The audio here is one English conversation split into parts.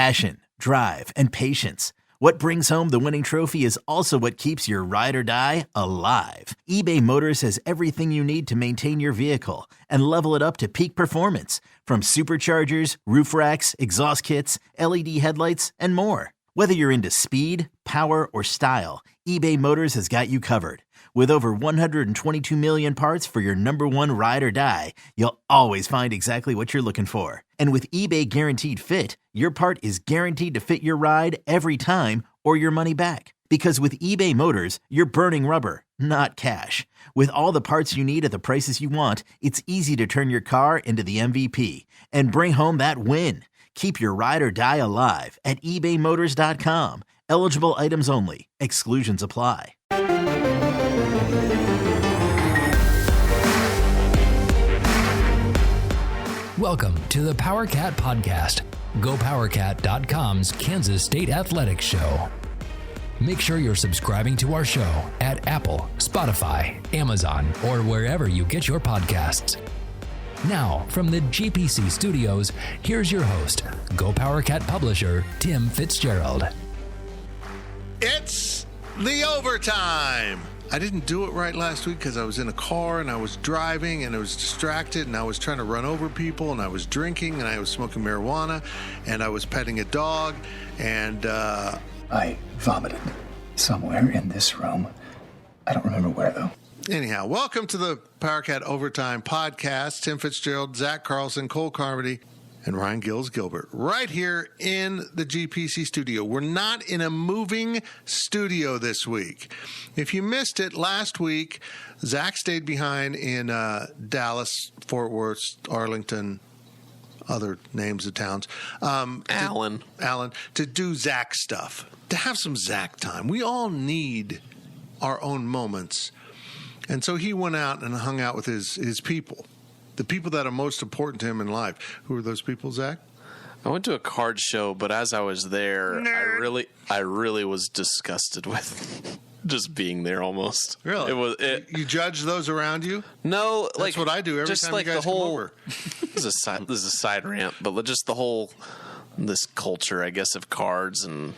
Passion, drive, and patience. What brings home the winning trophy is also what keeps your ride or die alive. eBay Motors has everything you need to maintain your vehicle and level it up to peak performance, from superchargers, roof racks, exhaust kits, LED headlights, and more. Whether you're into speed, power, or style, eBay Motors has got you covered. With over 122 million parts for your number one ride or die, you'll always find exactly what you're looking for. And with eBay Guaranteed Fit, your part is guaranteed to fit your ride every time or your money back. Because with eBay Motors, you're burning rubber, not cash. With all the parts you need at the prices you want, it's easy to turn your car into the MVP and bring home that win. Keep your ride or die alive at ebaymotors.com. Eligible items only. Exclusions apply. Welcome to the PowerCat Podcast, GoPowerCat.com's Kansas State Athletics Show. Make sure you're subscribing to our show at Apple, Spotify, Amazon, or wherever you get your podcasts. Now, from the GPC studios, here's your host, GoPowerCat publisher, Tim Fitzgerald. It's the overtime. I didn't do it right last week because I was in a car and I was driving and I was distracted and I was trying to run over people and I was drinking and I was smoking marijuana and I was petting a dog and I vomited somewhere in this room. I don't remember where, though. Anyhow, welcome to the PowerCat Overtime Podcast. Tim Fitzgerald, Zach Carlson, Cole Carmody, and Ryan Gilbert, right here in the GPC studio. We're not in a moving studio this week. If you missed it last week, Zach stayed behind in Dallas, Fort Worth, Arlington, other names of towns. Allen, to do Zach stuff, to have some Zach time. We all need our own moments. And so he went out and hung out with his people. The people that are most important to him in life. Who are those people, Zach? I went to a card show, but as I was there, I really was disgusted with just being there almost. Really? You judge those around you? No, that's what I do every time you guys come over. This is a side rant, but just the whole this culture, I guess, of cards, and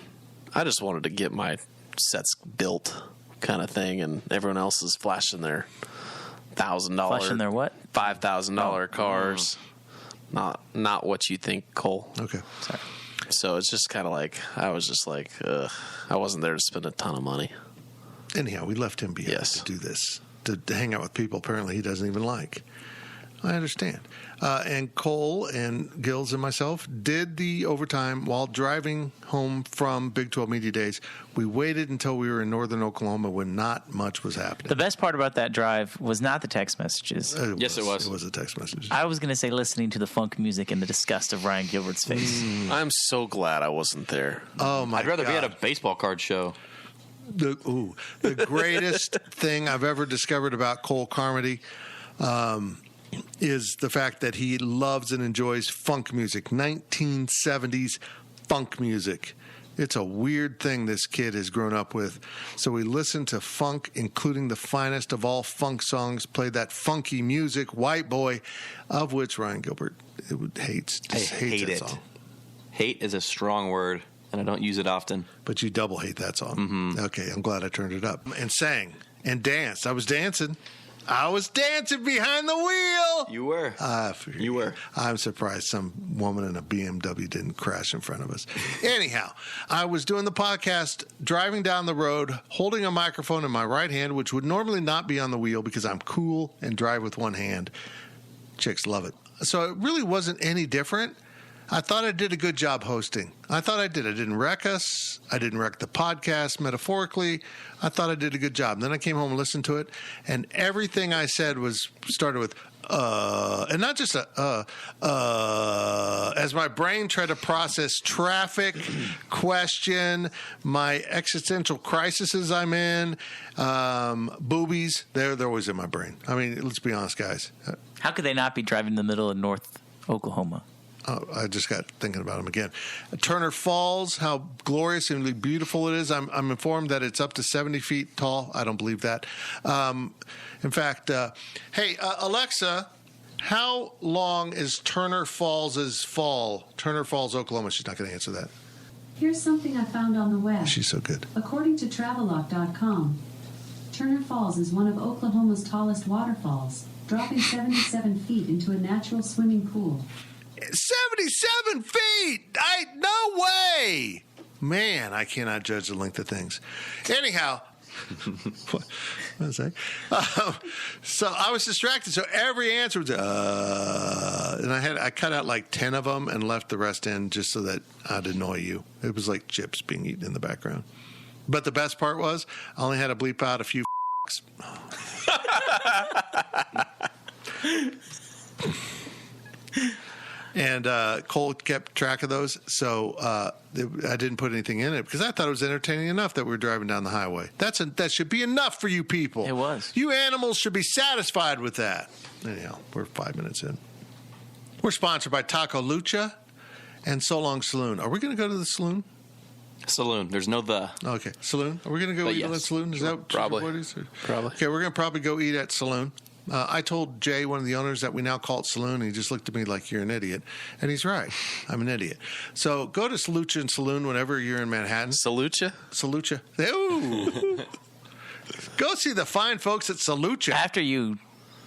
I just wanted to get my sets built, kind of thing, and everyone else is flashing their $1,000. Flashing their what? $5,000 cars. Not what you think, Cole. Okay. Sorry. So it's just kind of like, I was just like, ugh. I wasn't there to spend a ton of money. Anyhow, we left him behind to do this, to hang out with people apparently he doesn't even like. I understand. And Cole and Gills and myself did the overtime while driving home from Big 12 Media Days. We waited until we were in northern Oklahoma when not much was happening. The best part about that drive was not the text messages. Yes, it was. It was a text message. I was going to say listening to the funk music and the disgust of Ryan Gilbert's face. I'm so glad I wasn't there. Oh, my God. I'd rather be at a baseball card show. The greatest thing I've ever discovered about Cole Carmody is the fact that he loves and enjoys funk music, 1970s funk music. It's a weird thing this kid has grown up with. So we listened to funk, including the finest of all funk songs, played that funky music, White Boy, of which Ryan Gilbert hates. I hate it. Song. Hate is a strong word, and I don't use it often. But you double hate that song. Mm-hmm. Okay, I'm glad I turned it up. And sang and danced. I was dancing behind the wheel. You were. You were. I'm surprised some woman in a BMW didn't crash in front of us. Anyhow, I was doing the podcast, driving down the road, holding a microphone in my right hand, which would normally not be on the wheel because I'm cool and drive with one hand. Chicks love it. So it really wasn't any different. I thought I did a good job hosting. I thought I did. I didn't wreck us. I didn't wreck the podcast metaphorically. I thought I did a good job. And then I came home and listened to it, and everything I said was started with and not just as my brain tried to process traffic, question, my existential crises I'm in, boobies, they're always in my brain. I mean, let's be honest, guys. How could they not be driving in the middle of North Oklahoma? Oh, I just got thinking about them again. Turner Falls, how glorious and beautiful it is. I'm informed that it's up to 70 feet tall. I don't believe that. In fact, hey, Alexa, How long is Turner Falls' fall? Turner Falls, Oklahoma. She's not going to answer that. Here's something I found on the web. She's so good. According to Travelocks.com, Turner Falls is one of Oklahoma's tallest waterfalls, dropping 77 feet into a natural swimming pool. 77 feet! No way! Man, I cannot judge the length of things. Anyhow, what was I? So I was distracted. So every answer was, and I cut out like 10 of them and left the rest in just so that I'd annoy you. It was like chips being eaten in the background. But the best part was, I only had to bleep out a few And Cole kept track of those, so I didn't put anything in it because I thought it was entertaining enough that we were driving down the highway. That should be enough for you people. It was. You animals should be satisfied with that. Anyhow, we're 5 minutes in. We're sponsored by Taco Lucha and So Long Saloon. Are we going to go to the saloon? Saloon. There's no the. Okay, saloon. Are we going to go eat at the saloon? Is that Probably. what it is? Probably. Okay, we're going to probably go eat at saloon. I told Jay, one of the owners, that we now call it Saloon, and he just looked at me like, you're an idiot. And he's right. I'm an idiot. So go to Salucha and Saloon whenever you're in Manhattan. Salucha? Salucha. Ooh. Go see the fine folks at Salucha. After you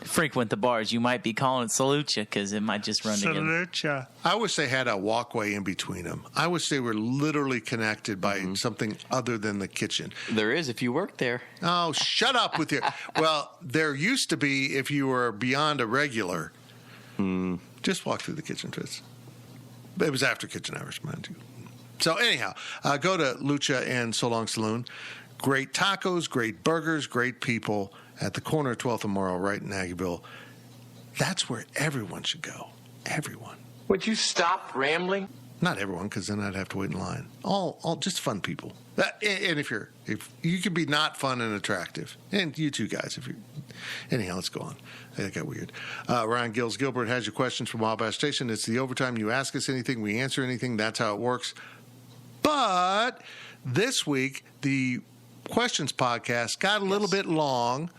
frequent the bars, you might be calling it Salucha because it might just run together. Salucha. I wish they had a walkway in between them. I wish they were literally connected by something other than the kitchen. There is if you work there. Oh, shut up with your... Well, there used to be if you were beyond a regular. Just walk through the kitchen, Tris. It was after kitchen hours, mind you. So anyhow, go to Lucha and So Long Saloon. Great tacos, great burgers, great people at the corner of 12th and Morrow, right in Aggieville. That's where everyone should go. Everyone. Would you stop rambling? Not everyone, because then I'd have to wait in line. All just fun people. And if you can be not fun and attractive, and you two guys, anyhow, let's go on. That got weird. Ryan Gills Gilbert has your questions from Wabash Station. It's the overtime. You ask us anything, we answer anything. That's how it works. But this week, the questions podcast got a little bit long,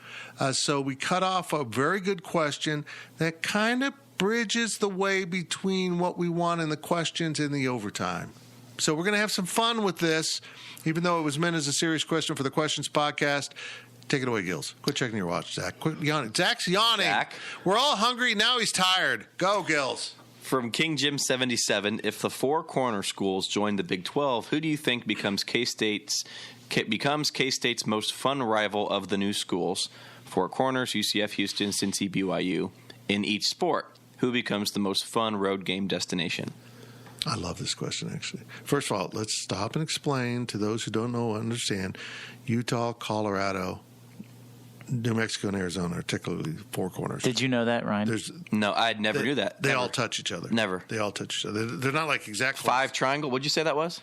so we cut off a very good question that kind of bridges the way between what we want in the questions and the overtime. So we're going to have some fun with this, even though it was meant as a serious question for the questions podcast. Take it away, Gills. Quit checking your watch, Zach. Quit yawning. Zach's yawning. Zach? We're all hungry. Now he's tired. Go, Gills. From King Jim 77, if the four corner schools join the Big 12, who do you think becomes K-State's most fun rival of the new schools? Four corners, UCF, Houston, Cincy, BYU. In each sport, who becomes the most fun road game destination? I love this question, actually. First of all, let's stop and explain to those who don't know or understand. Utah, Colorado, New Mexico, and Arizona are particularly four corners. Did you know that, Ryan? No, I never knew that. They Never. all touch each other. Never. They all touch each other. They're not like exact Five triangle. What'd you say that was?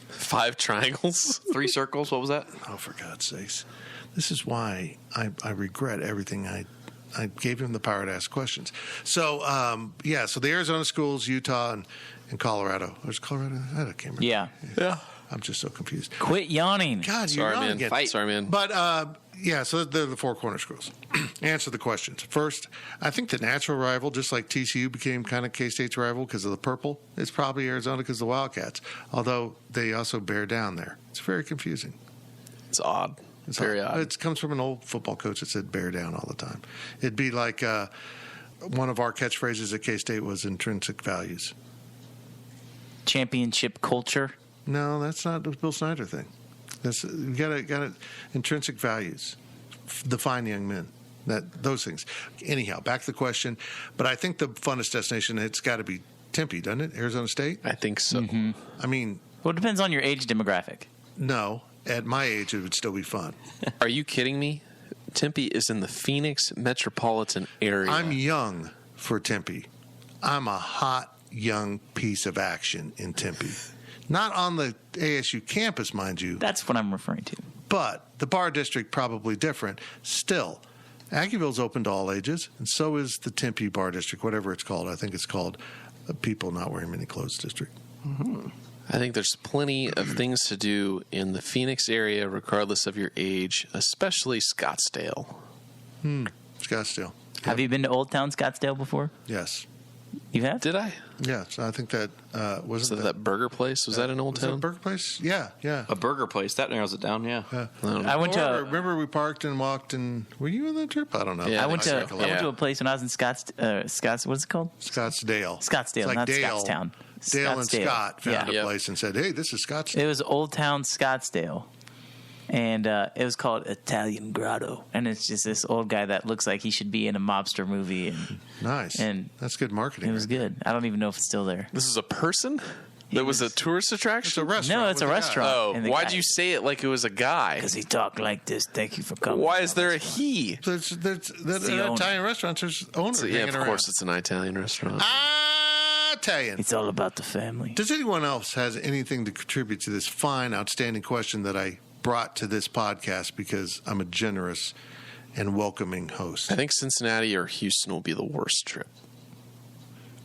5 triangles? 3 circles. What was that? Oh, for God's sakes. This is why I regret everything I gave him the power to ask questions. So, so the Arizona schools, Utah, and Colorado. There's Colorado? I can't remember. Yeah. I'm just so confused. Quit yawning. God, you're Sorry, yawning man. again. Fight. Sorry, man. But, so they're the four corner schools. Answer the questions. First, I think the natural rival, just like TCU became kind of K-State's rival because of the purple, it's probably Arizona because of the Wildcats, although they also bear down there. It's very confusing. It's odd. It's very odd. It comes from an old football coach that said bear down all the time. It'd be like one of our catchphrases at K-State was intrinsic values. Championship culture. No, that's not the Bill Snyder thing. You got intrinsic values. Define young men. Those things. Anyhow, back to the question. But I think the funnest destination, it's got to be Tempe, doesn't it? Arizona State? I think so. Mm-hmm. I mean... Well, it depends on your age demographic. No. At my age, it would still be fun. Are you kidding me? Tempe is in the Phoenix metropolitan area. I'm young for Tempe. I'm a hot, young piece of action in Tempe. Not on the ASU campus, mind you. That's what I'm referring to. But the bar district probably different. Still, Aggieville's open to all ages, and so is the Tempe bar district, whatever it's called. I think it's called People Not Wearing Many Clothes District. Mm-hmm. I think there's plenty of things to do in the Phoenix area, regardless of your age, especially Scottsdale. Scottsdale. Have you been to Old Town Scottsdale before? Yes. You have? Did I? Yeah, so I think that Was that burger place? Was that in Old was that Town? a burger place? Yeah. A burger place. That narrows it down, yeah. I went to. Remember we parked and walked and were you on that trip? I don't know. Yeah, I went to Yeah. a place when I was in Scotts. What's it called? Scottsdale. Scottsdale, It's like not Dale. Scottstown. Dale and Scottsdale. Scott found Yeah. a place and said, "Hey, this is Scottsdale." It was Old Town Scottsdale, and it was called Italian Grotto. And it's just this old guy that looks like he should be in a mobster movie, and Nice. and That's good marketing. it was right good. I don't even know if it's still there. This is a person? That was a tourist It's attraction? a restaurant. No, it's a with guy. restaurant. Oh, And the why'd guy- you say it like it was a guy? Because he talked like this. Thank you for coming. Why is there a he? There's the owner. Italian restaurants. There's owners. So, yeah, hanging of around. course it's an Italian restaurant. Italian. It's all about the family. Does anyone else has anything to contribute to this fine, outstanding question that I brought to this podcast because I'm a generous and welcoming host? I think Cincinnati or Houston will be the worst trip.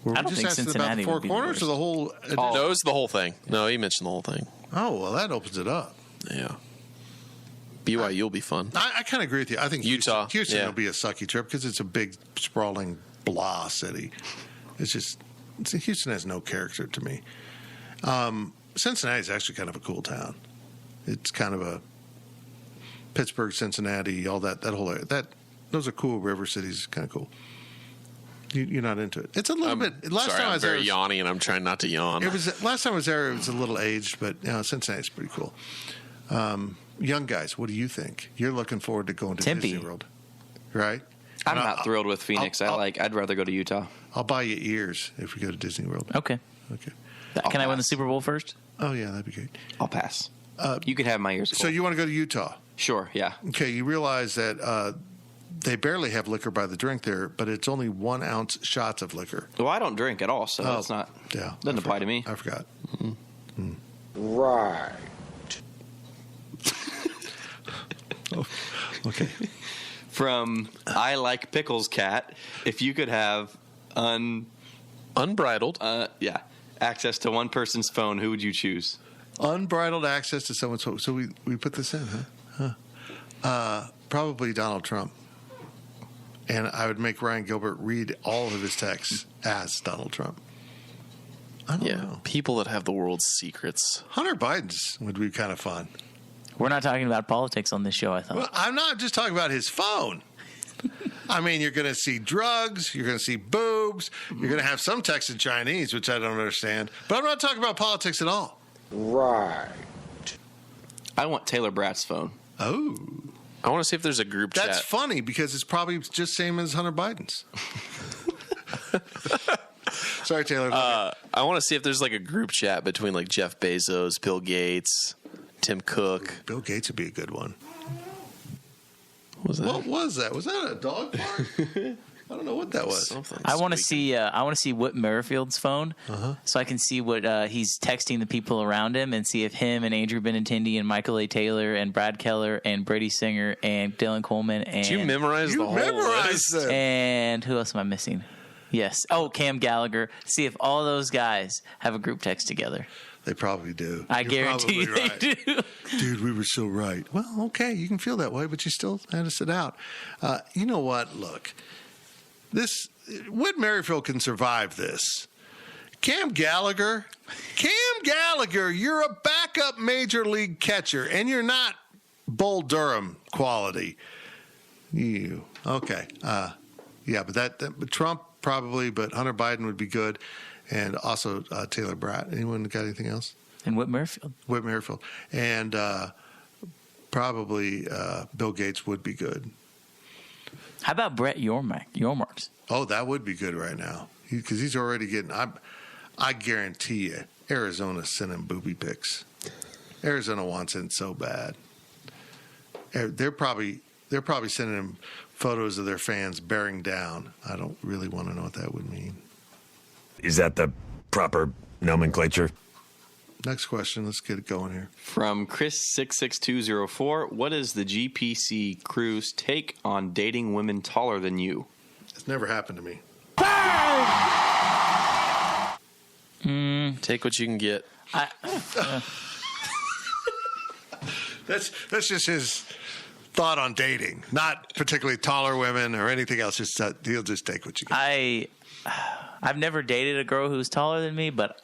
Were we I don't just think asking Cincinnati about the Four would be the Corners or the whole? No, it was the whole thing. No, he mentioned the whole thing. Oh, well, that opens it up. Yeah. BYU will be fun. I kind of agree with you. I think Utah, Houston yeah. will be a sucky trip because it's a big, sprawling, blah city. Houston has no character to me. Cincinnati is actually kind of a cool town. It's kind of a Pittsburgh, Cincinnati, all that whole area. Those are cool river cities. Kind of cool. You're not into it. It's a little bit. Last Sorry, time I I'm was very there, yawny, and I'm trying not to yawn. it was last time I was there. It was a little aged, but Cincinnati's pretty cool. Young guys, what do you think? You're looking forward to going to Tempe. Disney World, right? I'm And not thrilled with Phoenix. I'd rather go to Utah. I'll buy you ears if we go to Disney World. Okay. Okay. Can I win the pass. Super Bowl first? Oh yeah, that'd be great. I'll pass. You can have my ears. So you want to go to Utah? Sure, yeah. Okay, you realize that they barely have liquor by the drink there, but it's only 1 ounce shots of liquor. Well, I don't drink at all, so Oh, it's not. Yeah, Doesn't apply to me. I forgot. Right. Okay. From I Like Pickles Cat, if you could have Unbridled. access to one person's phone, who would you choose? Unbridled access to someone's home. So we put this in, huh? Probably Donald Trump. And I would make Ryan Gilbert read all of his texts as Donald Trump. I don't know. People that have the world's secrets. Hunter Biden's would be kind of fun. We're not talking about politics on this show, I thought. Well, I'm not just talking about his phone. I mean, you're going to see drugs, you're going to see boobs, you're going to have some text in Chinese, which I don't understand. But I'm not talking about politics at all. Right. I want Taylor Bratt's phone. Oh. I want to see if there's a group That's chat. funny because it's probably just same as Hunter Biden's. Sorry, Taylor. I want to see if there's like a group chat between like Jeff Bezos, Bill Gates, Tim Cook. Bill Gates would be a good one. What was that? What was that? Was that a dog bark? I don't know what that was. Something I want to squeaking. see. I want to see Whit Merrifield's phone, so I can see what he's texting the people around him, and see if him and Andrew Benintendi and Michael A. Taylor and Brad Keller and Brady Singer and Dylan Coleman and Do you memorize the whole list? them. and who else am I missing? Yes. Oh, Cam Gallagher. See if all those guys have a group text together. They probably do. I You're guarantee you probably they right. do. Dude, we were so right. Well, okay, you can feel that way, but you still had to sit out. You know what? Look, Whit Merrifield can survive this. Cam Gallagher, you're a backup major league catcher, and you're not Bull Durham quality. You okay? Yeah, but but Trump probably, but Hunter Biden would be good, and also Taylor Bratt. Anyone got anything else? And Whit Merrifield. Whit Merrifield, and probably Bill Gates would be good. How about Brett Yormarks? Oh, that would be good right now because he's already getting. I guarantee you, Arizona's sending booby pics. Arizona wants it so bad. They're probably sending him photos of their fans bearing down. I don't really want to know what that would mean. Is that the proper nomenclature? Next question. Let's get it going here. From Chris66204, what is the GPC crew's take on dating women taller than you? It's never happened to me. Take what you can get. That's just his thought on dating, not particularly taller women or anything else. Just he'll just take what you get. I've never dated a girl who's taller than me, but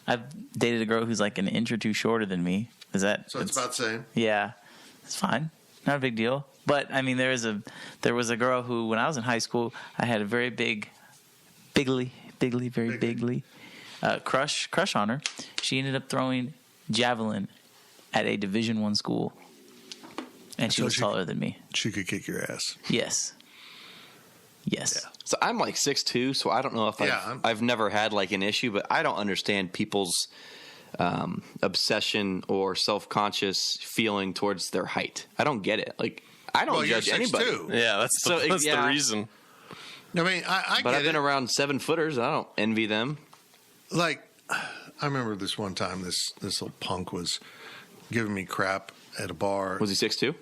I've dated a girl who's like an inch or two shorter than me. Is that So it's about the same. Yeah, it's fine, not a big deal. But I mean, there was a girl who, when I was in high school, I had a very bigly crush on her. She ended up throwing javelin at a Division I school, and she was taller than me. She could kick your ass. Yes. Yeah. So I'm like 6'2", so I don't know if I've never had like an issue, but I don't understand people's obsession or self-conscious feeling towards their height. I don't get it. Like, I don't judge anybody. Yeah, that's the reason. I mean, I but get I've been it. around 7-footers. I don't envy them. Like, I remember this one time, this little punk was giving me crap at a bar. Was he 6'2"?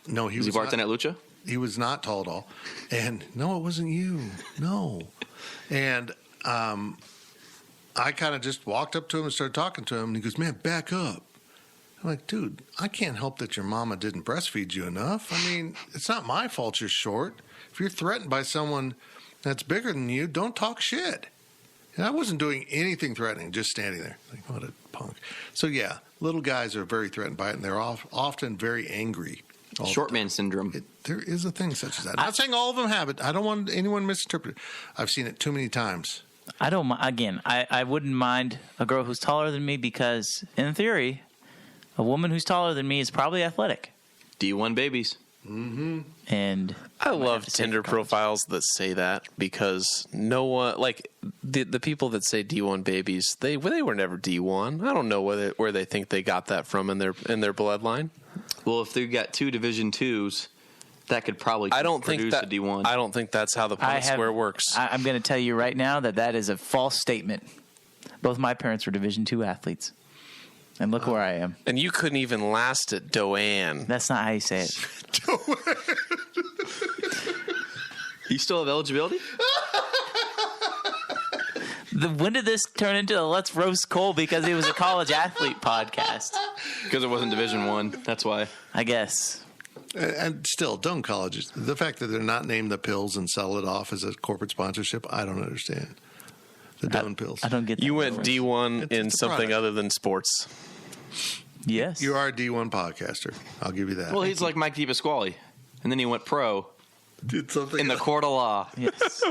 No, he was he bartending at Lucha? He was not tall at all. And no, it wasn't you. No. And I kind of just walked up to him and started talking to him. And he goes, man, back up. I'm like, dude, I can't help that your mama didn't breastfeed you enough. I mean, it's not my fault you're short. If you're threatened by someone that's bigger than you, don't talk shit. And I wasn't doing anything threatening, just standing there. Like, what a punk. So, yeah, little guys are very threatened by it, and they're often very angry. Short man syndrome. There is a thing such as that. I'm not saying all of them have it. I don't want anyone to misinterpret it. I've seen it too many times. I don't. Again, I wouldn't mind a girl who's taller than me because, in theory, a woman who's taller than me is probably athletic. D1 babies. Mm-hmm. And I love Tinder profiles that say that, because no one, like the people that say D1 babies, they were never D1. I don't know where they think they got that from in their bloodline. Well, if they've got 2 Division IIs, that could probably produce a D1. I don't think that's how the Punnett Square works. I'm going to tell you right now that is a false statement. Both my parents were Division II athletes. And look where I am. And you couldn't even last at Doane. That's not how you say it. You still have eligibility? When did this turn into a Let's Roast Cole because he was a college athlete podcast? Because it wasn't Division I. That's why. I guess. And still, Doane colleges. The fact that they're not named the pills and sell it off as a corporate sponsorship, I don't understand. The Doane pills. I don't get that. You went D1 in something other than sports. Yes. You are a D1 podcaster. I'll give you that. Well, he's like Mike DePasquale. And then he went pro. Did something in the court of law. Yes.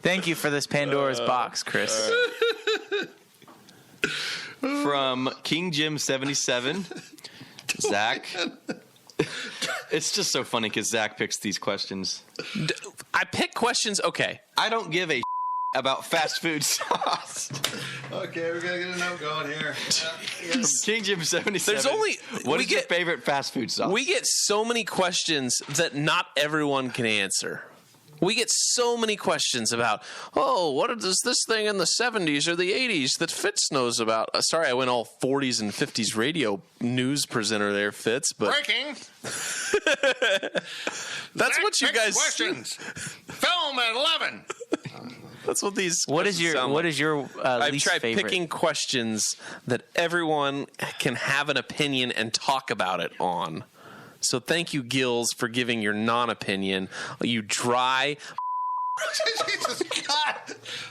Thank you for this Pandora's box, Chris. From King Jim 77, Zach. It's just so funny because Zach picks these questions. I pick questions. Okay. I don't give a about fast food sauce. Okay, we're gonna get a note going here. King Jim 77. There's only what is your favorite fast food sauce? We get so many questions that not everyone can answer. We get so many questions about, what is this thing in the 70s or the 80s that Fitz knows about? Sorry, I went all 40s and 50s radio news presenter there, Fitz. But breaking. That's what you guys. Questions. Film at 11. That's what these. What is your I've least tried favorite? picking questions that everyone can have an opinion and talk about it on. So thank you, Gills, for giving your non-opinion. You dry. Jesus God!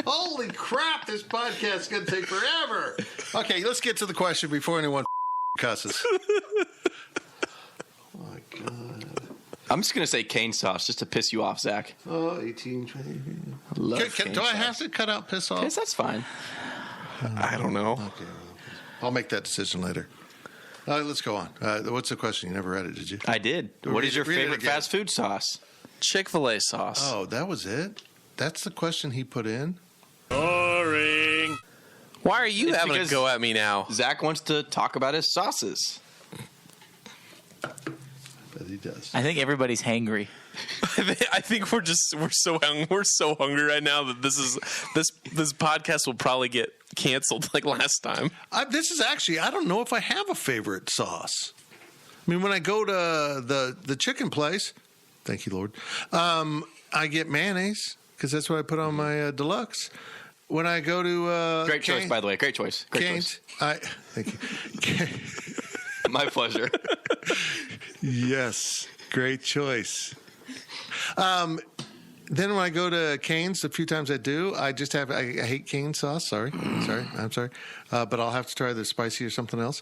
Holy crap! This podcast is going to take forever. Okay, let's get to the question before anyone cusses. Oh my God! I'm just going to say cane sauce just to piss you off, Zach. Oh, 18, 20. Do I have to cut out piss off? Yes, that's fine. I don't know. Okay, I'll make that decision later. Let's go on. What's the question? You never read it, did you? I did. What is your favorite fast food sauce? Chick-fil-A sauce. Oh, that was it? That's the question he put in? Boring. Why are you having to go at me now? Zach wants to talk about his sauces. But he does. I think everybody's hangry. I think we're so hungry right now that this podcast will probably get canceled like last time. This is actually, I don't know if I have a favorite sauce. I mean, when I go to the chicken place, thank you, Lord, I get mayonnaise because that's what I put on my deluxe. When I go to great choice, by the way, great choice. Thank you. My pleasure. Yes, great choice. Then when I go to Cane's, a few times I do, I hate cane sauce. I'm sorry. But I'll have to try the spicy or something else.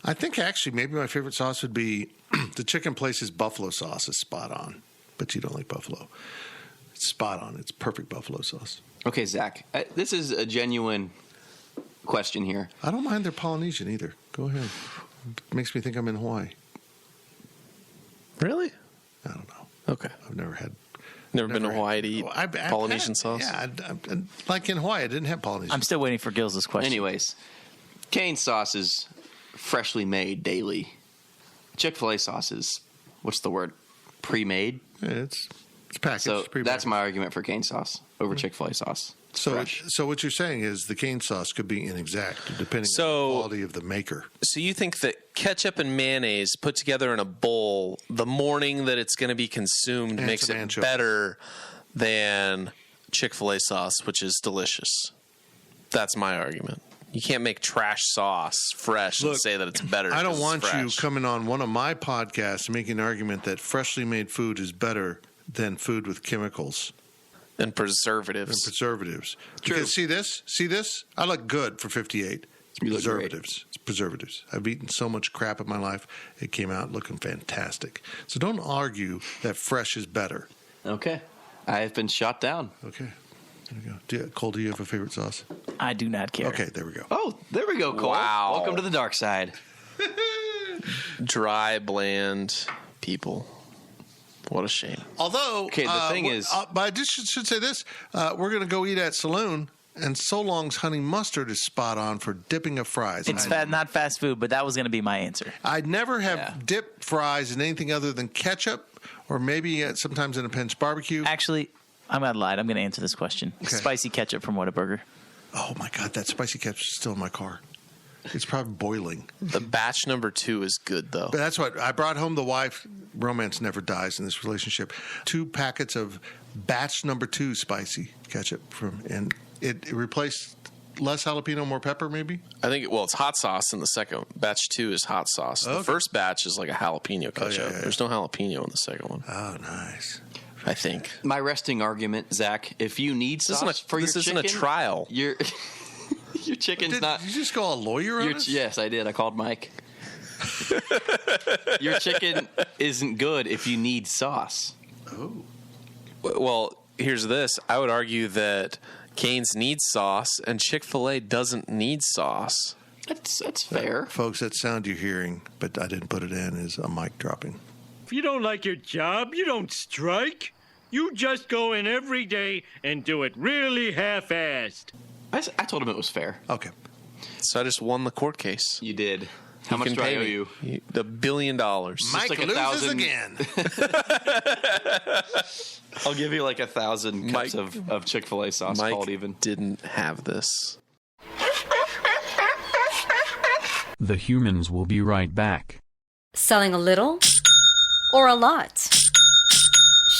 I think actually maybe my favorite sauce would be the chicken place's buffalo sauce is spot on. But you don't like buffalo. It's spot on. It's perfect buffalo sauce. Okay, Zach, this is a genuine question here. I don't mind their Polynesian either. Go ahead. It makes me think I'm in Hawaii. Really? I don't know. Okay. I've never had. Never been to Hawaii to eat Polynesian sauce? Yeah, like in Hawaii, I didn't have Polynesian. I'm still waiting for Gills' question. Anyways, cane sauce is freshly made daily. Chick-fil-A sauce is, what's the word? Pre-made? Yeah, it's packaged. So that's my argument for cane sauce over Chick-fil-A sauce. So what you're saying is the cane sauce could be inexact depending on the quality of the maker. So you think that ketchup and mayonnaise put together in a bowl the morning that it's going to be consumed And makes some it anchovies. better than Chick-fil-A sauce, which is delicious? That's my argument. You can't make trash sauce fresh and say that it's better. I don't 'cause want it's you fresh. coming on one of my podcasts and making an argument that freshly made food is better than food with chemicals. And preservatives. True. Because see this? I look good for 58. It's You look preservatives. It's preservatives. I've eaten so much crap in my life. It came out looking fantastic. So don't argue that fresh is better. Okay. I have been shot down. Okay. There we go. Cole, do you have a favorite sauce? I do not care. Okay, there we go. Oh, there we go, Cole. Wow. Welcome to the dark side. Dry, bland people. What a shame. Although, Okay, the thing is- but I just should say this: we're going to go eat at Saloon, and So Long's honey mustard is spot on for dipping of fries. It's not fast food, but that was going to be my answer. I'd never have dipped fries in anything other than ketchup, or maybe sometimes in a pinch barbecue. Actually, I'm not lied. I'm going to answer this question. Okay. Spicy ketchup from Whataburger. Oh my God, that spicy ketchup is still in my car. It's probably boiling. The batch number 2 is good, though. But that's what I brought home. The wife. Romance never dies in this relationship. 2 packets of batch number 2 spicy ketchup and it replaced less jalapeno, more pepper, maybe. I think, it's hot sauce in the second. Batch 2 is hot sauce. The first batch is like a jalapeno ketchup. yeah. There's no jalapeno in the second one. Oh, nice. I think. My resting argument, Zach, if you need sauce for your chicken... This isn't a trial. Your chicken's not... Did you just call a lawyer on us? Yes, I did. I called Mike. Your chicken isn't good if you need sauce. Oh. Well, here's this. I would argue that Cane's needs sauce and Chick-fil-A doesn't need sauce. That's fair. Folks, that sound you're hearing, but I didn't put it in, is a mic dropping. If you don't like your job, you don't strike. You just go in every day and do it really half-assed. I told him it was fair. Okay. So I just won the court case. You did. How much do I owe you? $1 billion. Mike like loses 1,000 again. I'll give you like 1,000 cups of Chick-fil-A sauce. Mike Call it even. didn't have this. The humans will be right back. Selling a little or a lot?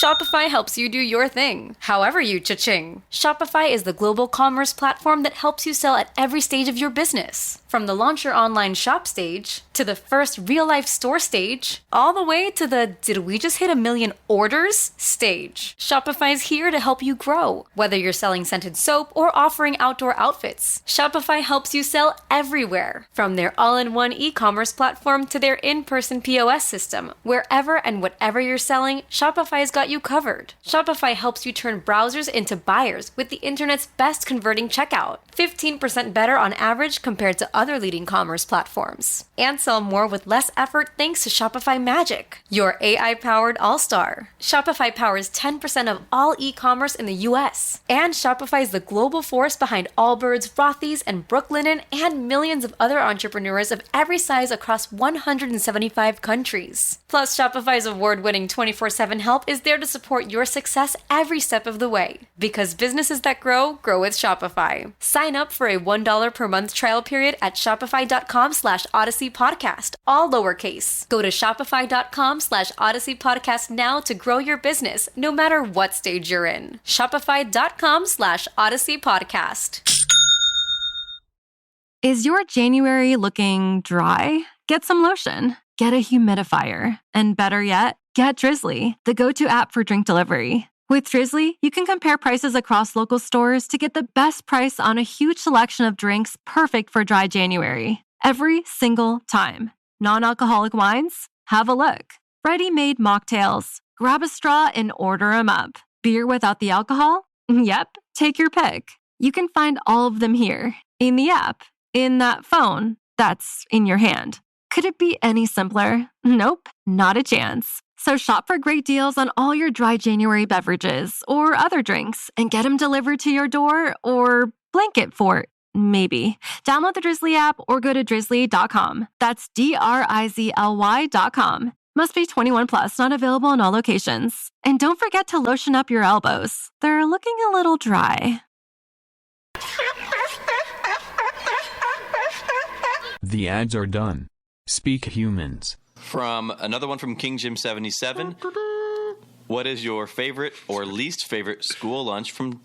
Shopify helps you do your thing, however you cha-ching. Shopify is the global commerce platform that helps you sell at every stage of your business. From the launch your online shop stage, to the first real-life store stage, all the way to the did we just hit 1 million orders stage. Shopify is here to help you grow. Whether you're selling scented soap or offering outdoor outfits, Shopify helps you sell everywhere. From their all-in-one e-commerce platform to their in-person POS system, wherever and whatever you're selling, Shopify's got you covered. Shopify helps you turn browsers into buyers with the internet's best converting checkout. 15% better on average compared to other leading commerce platforms. And sell more with less effort thanks to Shopify Magic, your AI-powered all-star. Shopify powers 10% of all e-commerce in the US. And Shopify is the global force behind Allbirds, Rothy's, and Brooklinen, and millions of other entrepreneurs of every size across 175 countries. Plus, Shopify's award-winning 24/7 help is there to support your success every step of the way. Because businesses that grow, grow with Shopify. Sign up for a $1 per month trial period at shopify.com/Odyssey Podcast, all lowercase. Go to shopify.com/Odyssey Podcast now to grow your business, no matter what stage you're in. Shopify.com/Odyssey Podcast. Is your January looking dry? Get some lotion. get a humidifier. And better yet, get Drizzly, the go-to app for drink delivery. With Drizzly, you can compare prices across local stores to get the best price on a huge selection of drinks perfect for dry January. Every single time. Non-alcoholic wines? Have a look. Ready-made mocktails? Grab a straw and order 'em up. Beer without the alcohol? Yep, take your pick. You can find all of them here, in the app, in that phone that's in your hand. Could it be any simpler? Nope, not a chance. So shop for great deals on all your dry January beverages or other drinks and get them delivered to your door or blanket fort, maybe. Download the Drizzly app or go to drizzly.com. That's DRIZLY.com. Must be 21 plus, not available in all locations. And don't forget to lotion up your elbows. They're looking a little dry. The ads are done. Speak Humans. From another one from King Jim 77. What is your favorite or least favorite school lunch from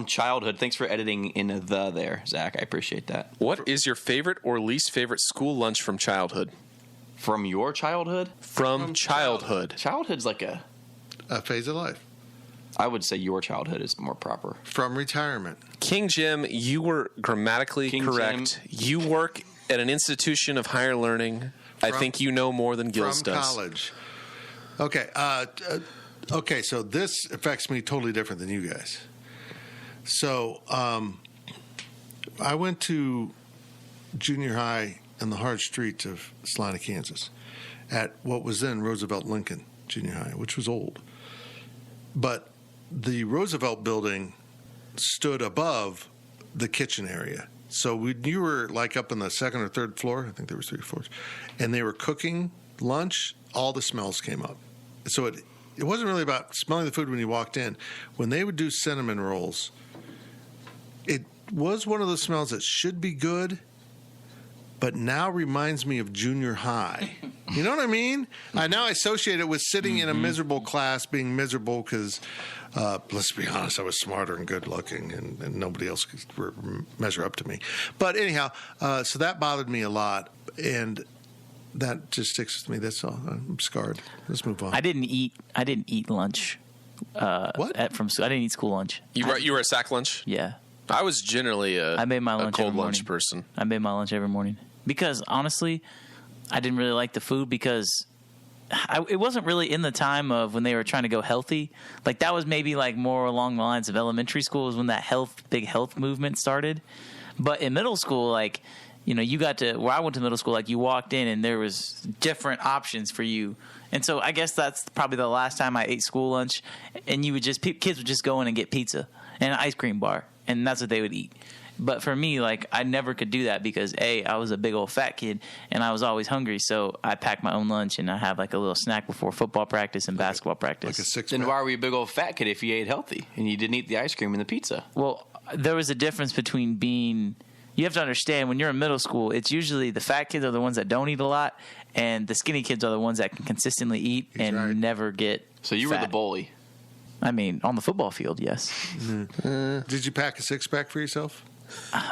childhood? Thanks for editing in the there, Zach. I appreciate that. What is your favorite or least favorite school lunch from childhood? From your childhood? From childhood. Childhood's like a phase of life. I would say your childhood is more proper. From retirement. King Jim, you were grammatically correct. You work at an institution of higher learning. I think you know more than Gills does. From college. Okay. Okay, so this affects me totally different than you guys. So I went to junior high in the hard streets of Salina, Kansas, at what was then Roosevelt Lincoln Junior High, which was old. But the Roosevelt building stood above the kitchen area. So you were like up on the second or third floor. I think there was 3 floors. And they were cooking lunch. All the smells came up. So it wasn't really about smelling the food when you walked in. When they would do cinnamon rolls, it was one of those smells that should be good, but now reminds me of junior high. You know what I mean? I now associate it with sitting in a miserable class, being miserable because, let's be honest, I was smarter and good looking, and nobody else could measure up to me. But anyhow, so that bothered me a lot, and that just sticks with me. That's all. I'm scarred. Let's move on. I didn't eat lunch. What? I didn't eat school lunch. You were at sack lunch? Yeah. I was generally I made my lunch a cold every lunch morning. person. I made my lunch every morning because honestly, I didn't really like the food because it wasn't really in the time of when they were trying to go healthy. Like that was maybe like more along the lines of elementary school was when that big health movement started. But in middle school, like, you know, you got to where I went to middle school, like you walked in and there was different options for you. And so I guess that's probably the last time I ate school lunch. And you would kids would just go in and get pizza and an ice cream bar. And that's what they would eat. But for me, like, I never could do that because, A, I was a big old fat kid, and I was always hungry. So I packed my own lunch, and I have, like, a little snack before football practice and basketball practice. Like a six-pack. Then why were you a big old fat kid if you ate healthy and you didn't eat the ice cream and the pizza? Well, there was a difference between being – you have to understand, when you're in middle school, it's usually the fat kids are the ones that don't eat a lot, and the skinny kids are the ones that can consistently eat never get So you fat. were the bully. I mean, on the football field, yes. Did you pack a six-pack for yourself?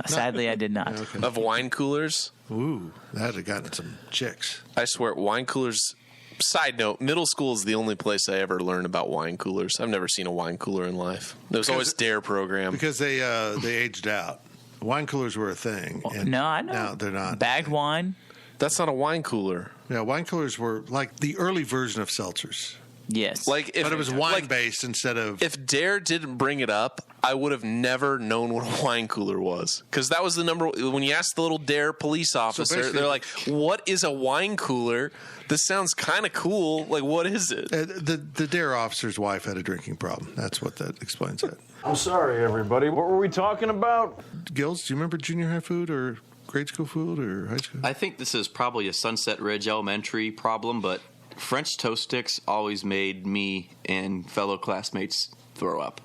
Sadly, I did not. Okay. Of wine coolers? Ooh, that had gotten some chicks. I swear, wine coolers. Side note, middle school is the only place I ever learned about wine coolers. I've never seen a wine cooler in life. There was always DARE program. Because they aged out. Wine coolers were a thing. And No, I know. No, they're not. Bagged wine. That's not a wine cooler. Yeah, wine coolers were like the early version of seltzers. Yes. Like if, But it was wine-based instead of... If DARE didn't bring it up, I would have never known what a wine cooler was. Because that was the number... When you ask the little DARE police officer, they're like, what is a wine cooler? This sounds kind of cool. Like, what is it? The DARE officer's wife had a drinking problem. That's what that explains it. I'm sorry, everybody. What were we talking about? Gills, do you remember junior high food or grade school food or high school? I think this is probably a Sunset Ridge Elementary problem, but French toast sticks always made me and fellow classmates throw up.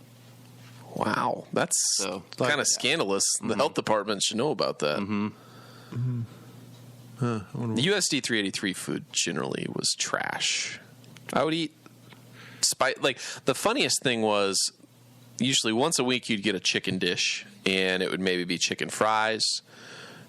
Wow, that's kind of scandalous. The health department should know about that. The USD 383 food generally was trash. I would eat the funniest thing was usually once a week you'd get a chicken dish, and it would maybe be chicken fries,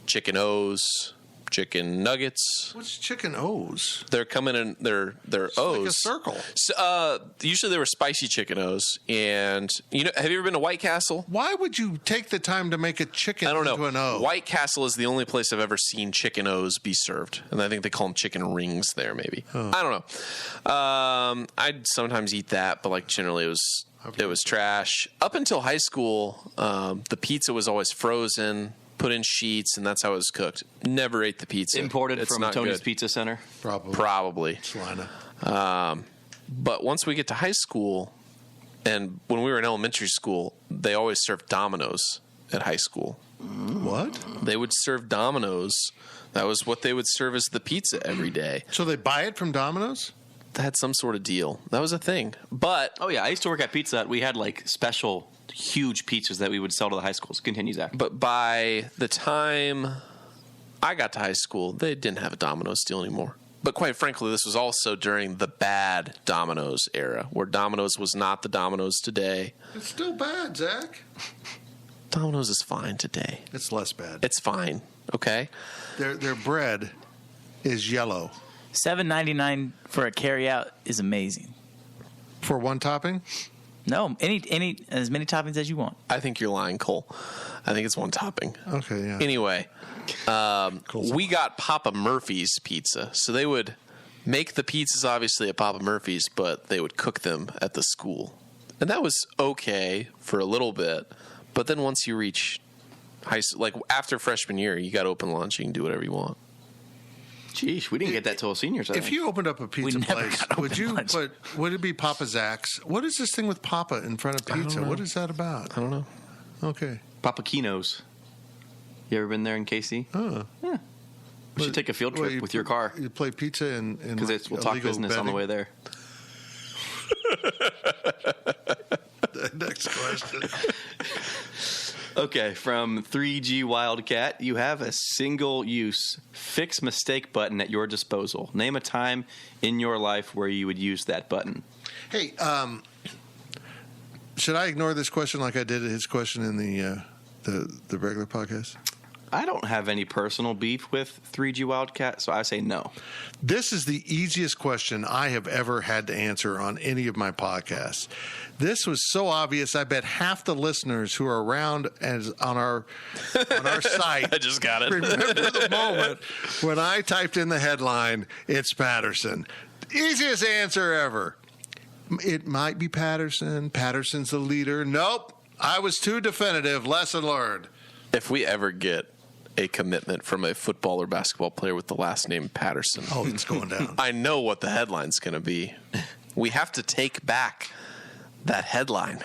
chicken O's, chicken nuggets. What's chicken O's? They're coming in. They're O's. Like a circle. So, usually they were spicy chicken O's. And have you ever been to White Castle? Why would you take the time to make a chicken into an O? White Castle is the only place I've ever seen chicken O's be served, and I think they call them chicken rings there. Maybe I don't know. I'd sometimes eat that, but generally it was trash. Up until high school, the pizza was always frozen, put in sheets, and that's how it was cooked. Never ate the pizza. Imported from Tony's Pizza Center? Probably. Salina. But once we get to high school, and when we were in elementary school, they always served Domino's at high school. What? They would serve Domino's. That was what they would serve as the pizza every day. So they buy it from Domino's? Had some sort of deal. That was a thing. But oh yeah, I used to work at Pizza Hut. We had special huge pizzas that we would sell to the high schools. Continue, Zach. But by the time I got to high school, they didn't have a Domino's deal anymore. But quite frankly, this was also during the bad Domino's era, where Domino's was not the Domino's today. It's still bad, Zach. Domino's is fine today. It's less bad. It's fine. Okay. Their bread is yellow. $7.99 for a carryout is amazing. For one topping? No, any as many toppings as you want. I think you're lying, Cole. I think it's one topping. Okay, yeah. Anyway, we got Papa Murphy's pizza. So they would make the pizzas, obviously, at Papa Murphy's, but they would cook them at the school. And that was okay for a little bit. But then once you reach high school, after freshman year, you got open lunch. You can do whatever you want. Jeez, we didn't get that till seniors. If you opened up a pizza place, would it be Papa Zach's? What is this thing with Papa in front of pizza? What is that about? I don't know. Okay. Papa Kino's. You ever been there in KC? Yeah. We should take a field trip with your car. You play pizza and because we'll talk business betting on the way there. Next question. Okay, from 3G Wildcat, you have a single-use fix mistake button at your disposal. Name a time in your life where you would use that button. Hey, should I ignore this question like I did his question in the regular podcast? I don't have any personal beef with 3G Wildcat, so I say no. This is the easiest question I have ever had to answer on any of my podcasts. This was so obvious. I bet half the listeners who are around on our site I just got it. Remember the moment when I typed in the headline, "It's Patterson." Easiest answer ever. It might be Patterson. Patterson's the leader. Nope. I was too definitive. Lesson learned. If we ever get a commitment from a football or basketball player with the last name Patterson, oh, it's going down. I know what the headline's going to be. We have to take back that headline.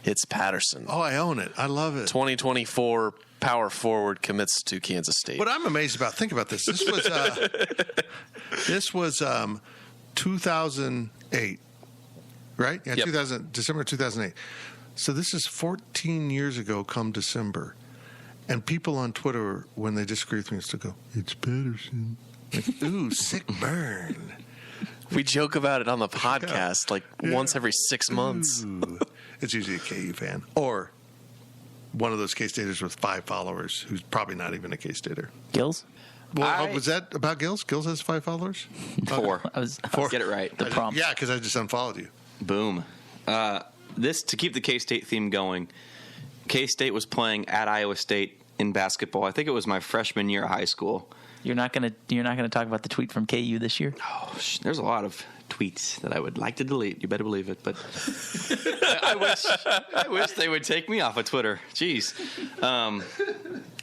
It's Patterson. Oh, I own it. I love it. 2024 power forward commits to Kansas State. What I'm amazed about, think about this. This was 2008, right? Yeah, yep. December 2008. So this is 14 years ago come December. And people on Twitter, when they disagree with me, still go, "It's Patterson." Like, ooh, sick burn. We joke about it on the podcast once every 6 months. It's usually a KU fan. Or one of those K-Staters with 5 followers who's probably not even a K-Stater. Gills? Well, was that about Gills? Gills has 5 followers? 4. I was Get it right. The prompt. Yeah, because I just unfollowed you. Boom. This, to keep the K-State theme going, K-State was playing at Iowa State in basketball. I think it was my freshman year of high school. You're not gonna talk about the tweet from KU this year? Oh, there's a lot of tweets that I would like to delete. You better believe it. But I wish they would take me off of Twitter. Jeez.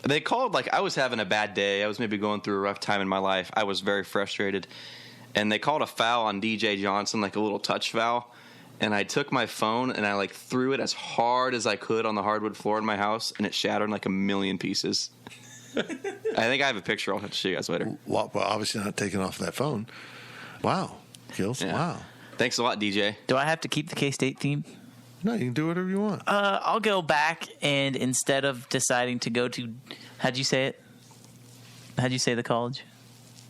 They called I was having a bad day. I was maybe going through a rough time in my life. I was very frustrated, and they called a foul on DJ Johnson, a little touch foul. And I took my phone and I threw it as hard as I could on the hardwood floor in my house, and it shattered a million pieces. I think I have a picture. I'll have to show you guys later. Well, obviously not taking off that phone. Wow, Gills. Yeah. Wow. Thanks a lot, DJ. Do I have to keep the K-State theme? No, you can do whatever you want. I'll go back, and instead of deciding to go to, how'd you say it? How'd you say the college?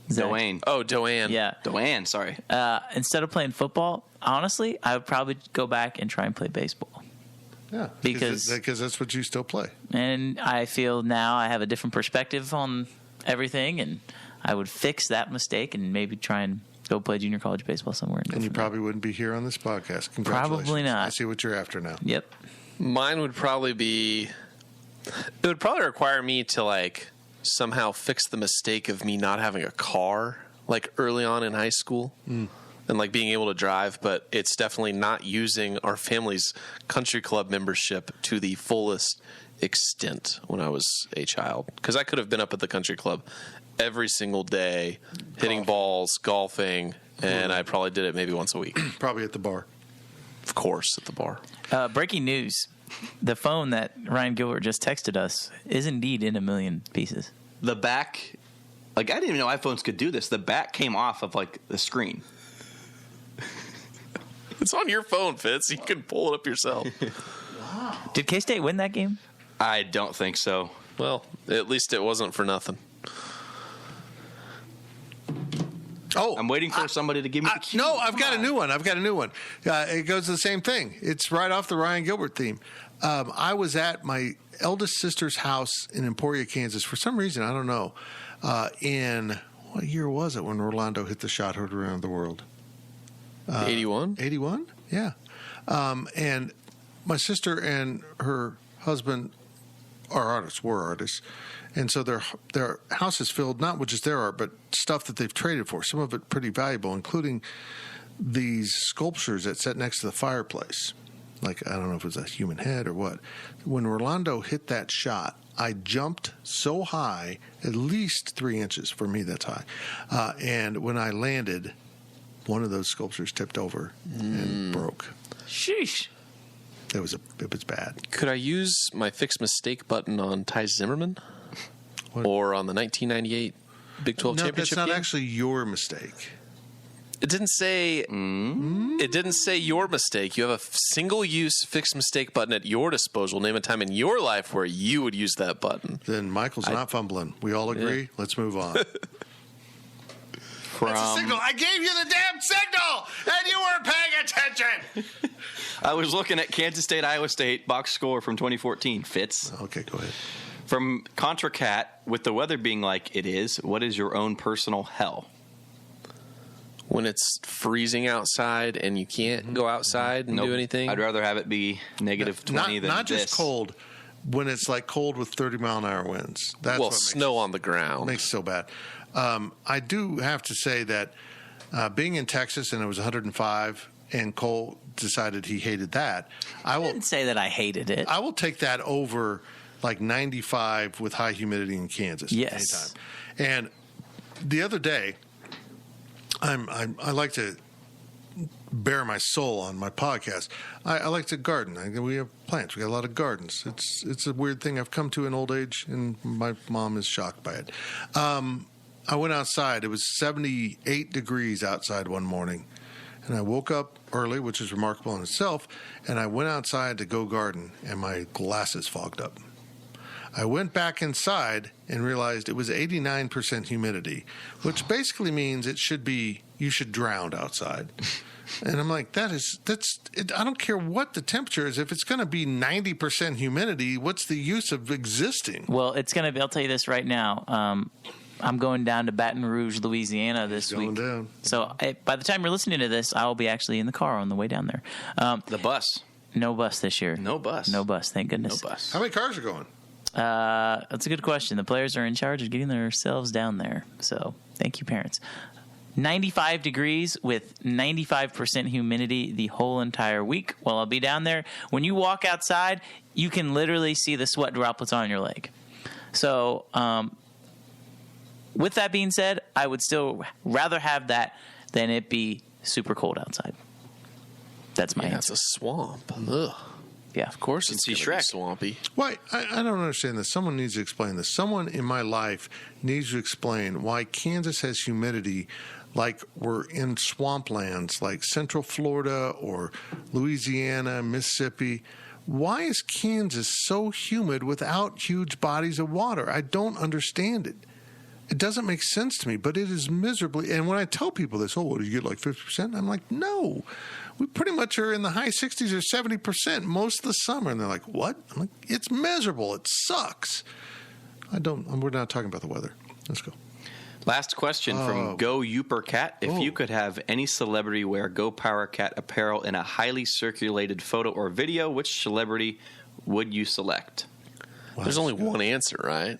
Doane. Oh, Doane. Yeah. Doane, sorry. Instead of playing football, honestly, I would probably go back and try and play baseball. Yeah, because that's what you still play. And I feel now I have a different perspective on everything, and I would fix that mistake and maybe try and go play junior college baseball somewhere. And you probably wouldn't be here on this podcast. Congratulations. Probably not. I see what you're after now. Yep. Mine would probably be, it would probably require me to like somehow fix the mistake of me not having a car like early on in high school and like being able to drive, but it's definitely not using our family's country club membership to the fullest extent when I was a child, because I could have been up at the country club every single day hitting balls, golfing, and I probably did it maybe once a week. Probably at the bar. Of course, at the bar. Breaking news. The phone that Ryan Gilbert just texted us is indeed in a million pieces. The back, like, I didn't even know iPhones could do this. The back came off of, like, the screen. It's on your phone, Fitz. You can pull it up yourself. Wow. Did K-State win that game? I don't think so. Well, at least it wasn't for nothing. Oh, I'm waiting for somebody to give me the key. No, I've got a new one. It goes to the same thing. It's right off the Ryan Gilbert theme. I was at my eldest sister's house in Emporia, Kansas. For some reason, I don't know. In what year was it when Orlando hit the shot heard around the world? 81? 81? Yeah. And my sister and her husband were artists. And so their house is filled not with just their art, but stuff that they've traded for. Some of it pretty valuable, including these sculptures that sat next to the fireplace. Like, I don't know if it was a human head or what. When Orlando hit that shot, I jumped so high, at least 3 inches. For me, that's high. And when I landed, one of those sculptures tipped over and broke. Sheesh. It was bad. Could I use my fix mistake button on Ty Zimmerman? What? Or on the 1998 Big 12 championship that's not game? actually your mistake. It didn't say. It didn't say your mistake. You have a single-use fixed mistake button at your disposal. Name a time in your life where you would use that button. Then Michael's not fumbling. We all agree. Yeah. Let's move on. That's a signal. I gave you the damn signal, and you weren't paying attention. I was looking at Kansas State, Iowa State box score from 2014. Fitz. Okay, go ahead. From Contra Cat, with the weather being like it is, what is your own personal hell? When it's freezing outside and you can't go outside and do anything? I'd rather have it be negative 20 than not this. Just cold. When it's like cold with 30-mile-an-hour winds. That's well, what snow on the ground. Makes it so bad. I do have to say that being in Texas and it was 105 and Cole decided he hated that. I didn't say that I hated it. I will take that over like 95 with high humidity in Kansas. Yes. Anytime. And the other day, I like to bare my soul on my podcast. I like to garden. We have plants. We got a lot of gardens. It's a weird thing I've come to in old age, and my mom is shocked by it. I went outside. It was 78 degrees outside one morning. And I woke up early, which is remarkable in itself, and I went outside to go garden, and my glasses fogged up. I went back inside and realized it was 89% humidity, which basically means you should drown outside. And I'm like, that's it. I don't care what the temperature is. If it's going to be 90% humidity, what's the use of existing? Well, it's going to be, I'll tell you this right now. I'm going down to Baton Rouge, Louisiana this week. Down. So by the time you're listening to this, I'll be actually in the car on the way down there. The bus. No bus this year. No bus. No bus, thank goodness. No bus. How many cars are going? That's a good question. The players are in charge of getting themselves down there. So thank you, parents. 95 degrees with 95% humidity the whole entire week while I'll be down there. When you walk outside, you can literally see the sweat droplets on your leg. So with that being said, I would still rather have that than it be super cold outside. That's my answer. It's a swamp. Ugh. Yeah, of course it's going to be swampy. Why? I don't understand this. Someone needs to explain this. Someone in my life needs to explain why Kansas has humidity like we're in swamplands like Central Florida or Louisiana, Mississippi. Why is Kansas so humid without huge bodies of water? I don't understand it. It doesn't make sense to me, but it is miserably. And when I tell people this, what do you get, like 50%? I'm like, no. We pretty much are in the high 60s or 70% most of the summer. And they're like, what? I'm like, it's miserable. It sucks. We're not talking about the weather. Let's go. Last question from Go Youper Cat. If you could have any celebrity wear Go Power Cat apparel in a highly circulated photo or video, which celebrity would you select? There's only one answer, right?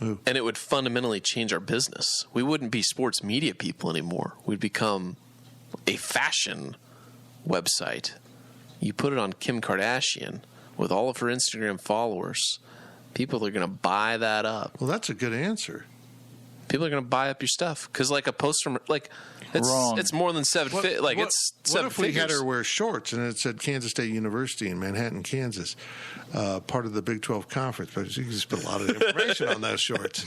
Ooh. And it would fundamentally change our business. We wouldn't be sports media people anymore. We'd become a fashion website. You put it on Kim Kardashian with all of her Instagram followers, people are going to buy that up. Well, that's a good answer. People are going to buy up your stuff because, like, a post from it's more than seven. It's seven What if we figures. had her wear shorts and it said Kansas State University in Manhattan, Kansas, part of the Big 12 conference? But you can just put a lot of information on those shorts.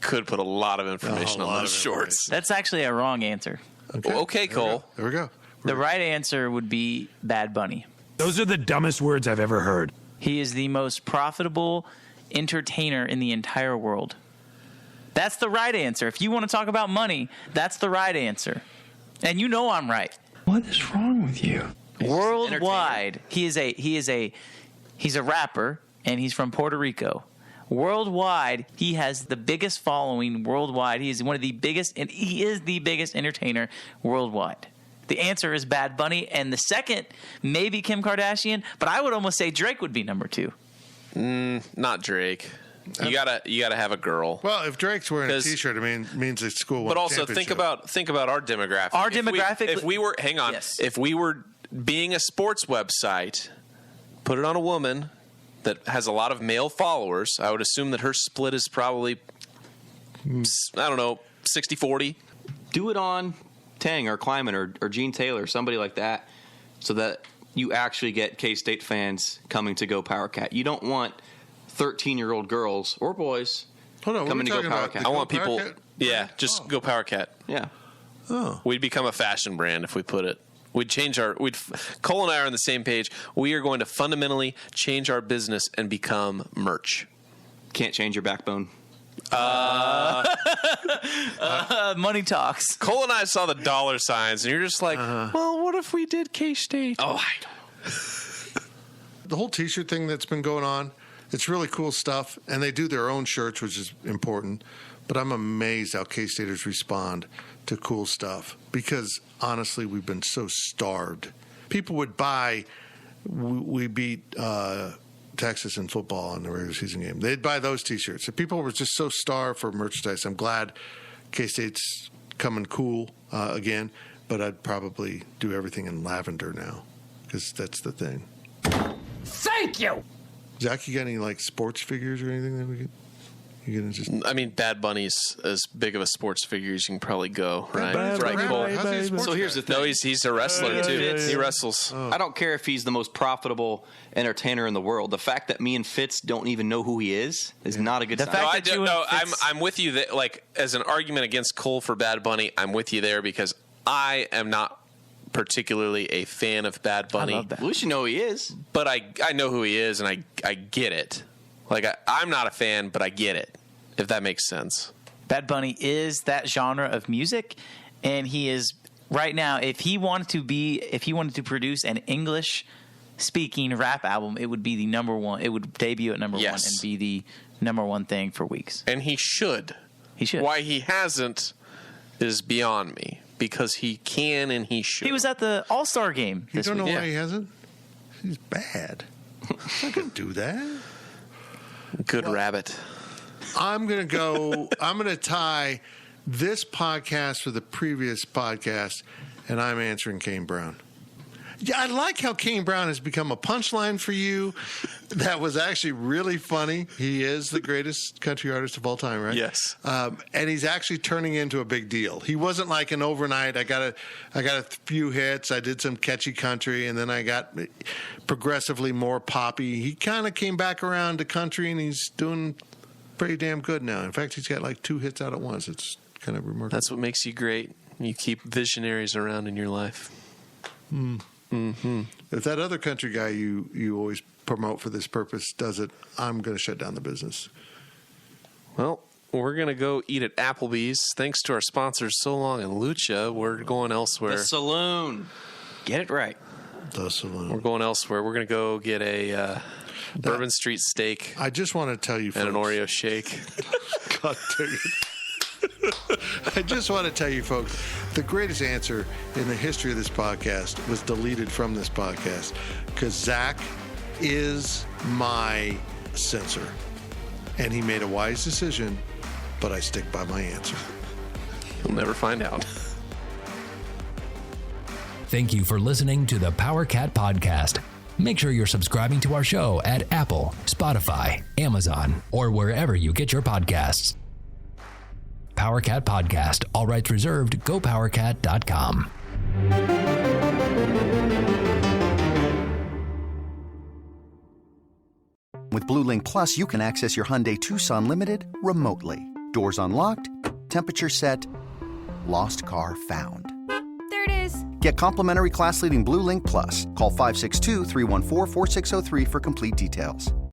Could put a lot of information on those shorts. That's actually a wrong answer. Okay, Cole. There we go. The right answer would be Bad Bunny. Those are the dumbest words I've ever heard. He is the most profitable entertainer in the entire world. That's the right answer. If you want to talk about money, that's the right answer. And you know I'm right. What is wrong with you? Worldwide, he's a rapper, and he's from Puerto Rico. Worldwide, he has the biggest following worldwide. He is one of the biggest, and he is the biggest entertainer worldwide. The answer is Bad Bunny, and the second, maybe Kim Kardashian, but I would almost say Drake would be number 2. Not Drake. You gotta have a girl. Well, if Drake's wearing a T-shirt, it means the school won But a also think championship. about our demographic. Our demographic. If we were if we were being a sports website, put it on a woman that has a lot of male followers. I would assume that her split is probably 60-40. Do it on Tang or Kleiman or Gene Taylor, somebody like that, so that you actually get K-State fans coming to Go Power Cat. You don't want 13-year-old girls or boys coming to Go Power Cat. I want people. Just Go Power Cat. Yeah. We'd become a fashion brand if we put it. We'd change our. Cole and I are on the same page. We are going to fundamentally change our business and become merch. Can't change your backbone. Money talks. Cole and I saw the dollar signs, and you're just like, well, what if we did K-State? Oh, I don't know. The whole T-shirt thing that's been going on, it's really cool stuff, and they do their own shirts, which is important. But I'm amazed how K-Staters respond to cool stuff because, honestly, we've been so starved. People would buy, we beat Texas in football in the regular season game. They'd buy those T-shirts. So people were just so starved for merchandise. I'm glad K-State's coming cool again, but I'd probably do everything in lavender now because that's the thing. Thank you. Zach, you got any like sports figures or anything that we could? You gonna just? I mean, Bad Bunny's as big of a sports figure as you can probably go, right? Right, Cole? So here's the thing. No, he's a wrestler too. He wrestles. I don't care if he's the most profitable entertainer in the world. The fact that me and Fitz don't even know who he is not a good sign. I'm with you. That, like, as an argument against Cole for Bad Bunny, I'm with you there because I am not particularly a fan of Bad Bunny. I love that. At least you know who he is. But I know who he is, and I get it. Like, I'm not a fan, but I get it, if that makes sense. Bad Bunny is that genre of music, and he is right now. If he wanted to produce an English-speaking rap album, it would be the number one. It would debut at number one and be the number one thing for weeks. And he should. He should. Why he hasn't is beyond me. Because he can and he should. He was at the All-Star game. You don't know why he hasn't? He's bad. I could do that. Good rabbit. I'm going to tie this podcast with the previous podcast, and I'm answering Kane Brown. Yeah, I like how Kane Brown has become a punchline for you. That was actually really funny. He is the greatest country artist of all time, right? Yes. And he's actually turning into a big deal. He wasn't like an overnight. I got a few hits. I did some catchy country, and then I got progressively more poppy. He kind of came back around to country, and he's doing pretty damn good now. In fact, he's got like 2 hits out at once. It's kind of remarkable. That's what makes you great. You keep visionaries around in your life. Mm-hmm. If that other country guy you always promote for this purpose does it, I'm going to shut down the business. Well, we're going to go eat at Applebee's. Thanks to our sponsors, So Long and Lucha. We're going elsewhere. The Saloon. Get it right. The Saloon. We're going elsewhere. We're going to go get a Bourbon Street steak. I just want to tell you, folks, and an Oreo shake. God dang it. I just want to tell you folks, the greatest answer in the history of this podcast was deleted from this podcast because Zach is my censor. And he made a wise decision, but I stick by my answer. You'll never find out. Thank you for listening to the Power Cat Podcast. Make sure you're subscribing to our show at Apple, Spotify, Amazon, or wherever you get your podcasts. Power Cat Podcast, all rights reserved, gopowercat.com. With Blue Link Plus, you can access your Hyundai Tucson Limited remotely. Doors unlocked, temperature set, lost car found. There it is. Get complimentary class-leading Blue Link Plus. Call 562-314-4603 for complete details.